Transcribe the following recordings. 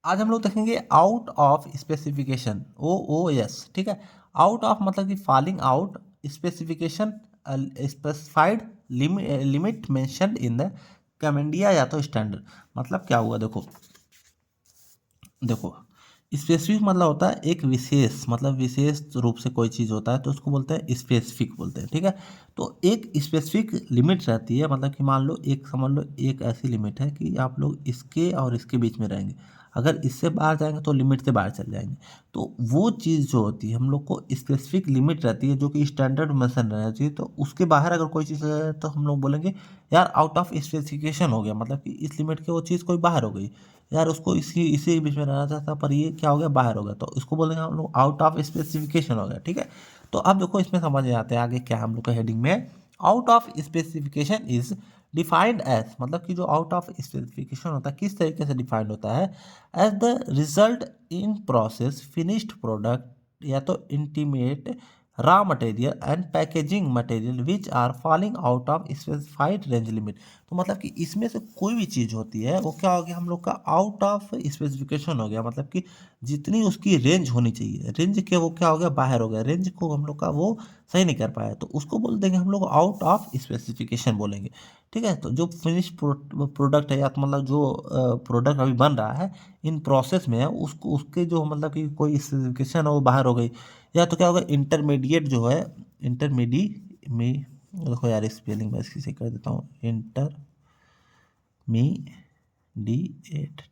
आज हम लोग देखेंगे आउट ऑफ स्पेसिफिकेशन, OOS। ठीक है, आउट ऑफ मतलब कि falling out, specification specified limit mentioned in the compendia या तो स्टैंडर्ड। मतलब क्या हुआ, देखो देखो स्पेसिफिक मतलब होता है एक विशेष, मतलब विशेष रूप से कोई चीज़ होता है तो उसको बोलते हैं स्पेसिफिक बोलते हैं। ठीक है, तो एक स्पेसिफिक लिमिट रहती है, मतलब कि मान लो एक समझ लो एक ऐसी लिमिट है कि आप लोग इसके और इसके बीच में रहेंगे, अगर इससे बाहर जाएंगे तो लिमिट से बाहर चल जाएंगे। तो वो चीज़ जो होती है हम लोग को स्पेसिफिक लिमिट रहती है जो कि स्टैंडर्ड मेंशन रहना चाहिए, तो उसके बाहर अगर कोई चीज़ है तो हम लोग बोलेंगे यार आउट ऑफ स्पेसिफिकेशन हो गया, मतलब कि इस लिमिट के वो चीज़ कोई बाहर हो गई, यार उसको इसी इसी के बीच में रहना चाहता पर ये क्या हो गया, बाहर हो गया, तो इसको बोलेंगे हम लोग आउट ऑफ स्पेसिफिकेशन हो गया। ठीक है, तो अब देखो इसमें समझ में आते हैं आगे क्या हम लोग का हेडिंग में, out of specification is defined as, मतलब कि जो आउट ऑफ स्पेसिफिकेशन होता है किस तरीके से डिफाइंड होता है, as the result in process finished product या तो intermediate raw material and packaging material which are falling out of specified range limit. तो मतलब कि इसमें से कोई भी चीज़ होती है वो क्या हो गया हम लोग का आउट ऑफ स्पेसिफिकेशन हो गया, मतलब कि जितनी उसकी रेंज होनी चाहिए, रेंज के वो क्या हो गया, बाहर हो गया, रेंज को हम लोग का वो सही नहीं कर पाया, तो उसको बोल देंगे हम लोग आउट ऑफ स्पेसिफिकेशन बोलेंगे। ठीक है, तो जो फिनिश प्रोडक्ट है या तो मतलब जो प्रोडक्ट अभी बन रहा है इन प्रोसेस में है उसको उसके जो मतलब कि कोई स्पेसिफिकेशन है वो बाहर हो गई, या तो क्या होगा इंटरमीडिएट जो है, इंटरमीडी में, देखो यार स्पेलिंग मैं इसकी से कर देता हूँ, इंटरमीडिएट।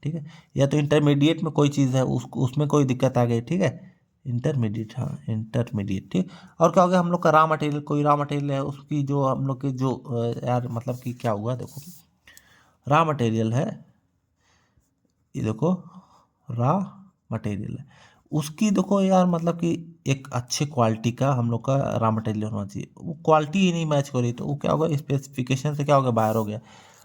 ठीक है, या तो इंटरमीडिएट में कोई चीज़ है उसको उसमें कोई दिक्कत आ गई। ठीक है, इंटरमीडिएट, हाँ इंटरमीडिएट। ठीक, और क्या हो गया हम लोग का रॉ मटेरियल, कोई रॉ मटेरियल है उसकी जो हम लोग के जो यार मतलब कि क्या हुआ, देखो रॉ मटेरियल है, ये देखो रॉ मटेरियल है, उसकी देखो यार मतलब कि एक अच्छे क्वालिटी का हम लोग का रॉ मटेरियल होना चाहिए, वो क्वालिटी ही नहीं मैच हो रही तो वो क्या होगा स्पेसिफिकेशन से क्या हो गया, बाहर हो गया।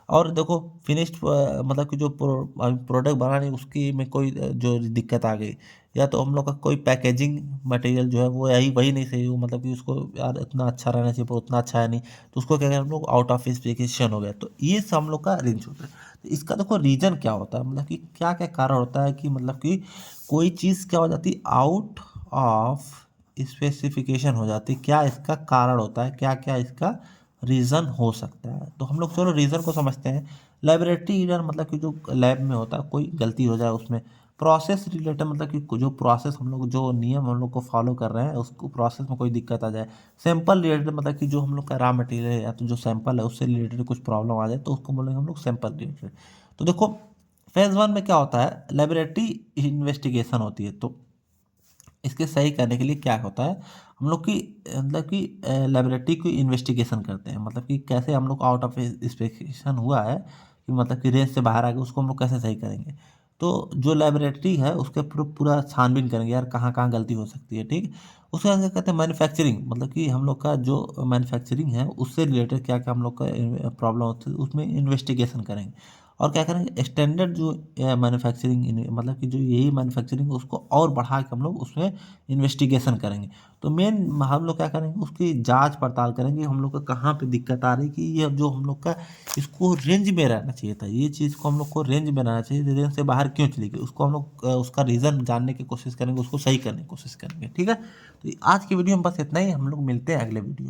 और देखो फिनिश्ड मतलब कि जो प्रोडक्ट बना रही उसकी में कोई जो दिक्कत आ गई, या तो हम लोग का कोई पैकेजिंग मटेरियल जो है वो यही वही नहीं सही हो, मतलब कि उसको यार इतना अच्छा रहना चाहिए पर उतना अच्छा है नहीं, तो उसको क्या करें हम लोग आउट ऑफ स्पेसिफिकेशन हो गया। तो ये सब हम लोग का रेंज होता है। तो इसका देखो रीजन क्या होता है, मतलब कि क्या क्या कारण होता है कि मतलब कि कोई चीज़ क्या हो जाती है आउट ऑफ स्पेसिफिकेशन हो जाती है, क्या इसका कारण होता है, क्या क्या इसका रीज़न हो सकता है। तो हम लोग चलो रीज़न को समझते हैं। लेबोरेटरी एरर मतलब कि जो लैब में होता है कोई गलती हो जाए उसमें, प्रोसेस रिलेटेड मतलब कि जो प्रोसेस हम लोग जो नियम हम लोग को फॉलो कर रहे हैं उसको प्रोसेस में कोई दिक्कत आ जाए, सैंपल रिलेटेड मतलब कि जो हम लोग का रॉ मटेरियल है या तो जो सैंपल है उससे रिलेटेड कुछ प्रॉब्लम आ जाए तो उसको बोलेंगे हम लोग सैंपल रिलेटेड। तो देखो फेज वन में क्या होता है, लेबोरेटरी इन्वेस्टिगेशन होती है। तो इसके सही करने के लिए क्या होता है हम लोग की मतलब कि लेबोरेटरी की इन्वेस्टिगेशन करते हैं, मतलब कि कैसे हम लोग आउट ऑफ स्पेसिफिकेशन हुआ है कि मतलब कि रेंज से बाहर आ गए उसको हम लोग कैसे सही करेंगे। तो जो लेबोरेटरी है उसके पूरा छानबीन करेंगे यार कहाँ कहाँ गलती हो सकती है। ठीक, उसके बाद क्या कहते हैं मैन्युफैक्चरिंग, मतलब कि हम लोग का जो मैन्युफैक्चरिंग है उससे रिलेटेड क्या क्या हम लोग का प्रॉब्लम होती है उसमें इन्वेस्टिगेशन करेंगे। और क्या करेंगे स्टैंडर्ड जो मैन्युफैक्चरिंग मतलब कि जो यही मैन्युफैक्चरिंग है उसको और बढ़ा के हम लोग उसमें इन्वेस्टिगेशन करेंगे। तो मेन हम लोग क्या करेंगे उसकी जांच पड़ताल करेंगे हम लोग का कहाँ पे दिक्कत आ रही है कि ये जो हम लोग का इसको रेंज में रहना चाहिए था, ये चीज़ को हम लोग को रेंज में रहना चाहिए, रेंज से बाहर क्यों चली गई उसको हम लोग उसका रीज़न जानने की कोशिश करेंगे, उसको सही करने की कोशिश करेंगे। ठीक है, तो आज की वीडियो में बस इतना ही, हम लोग मिलते हैं अगले वीडियो।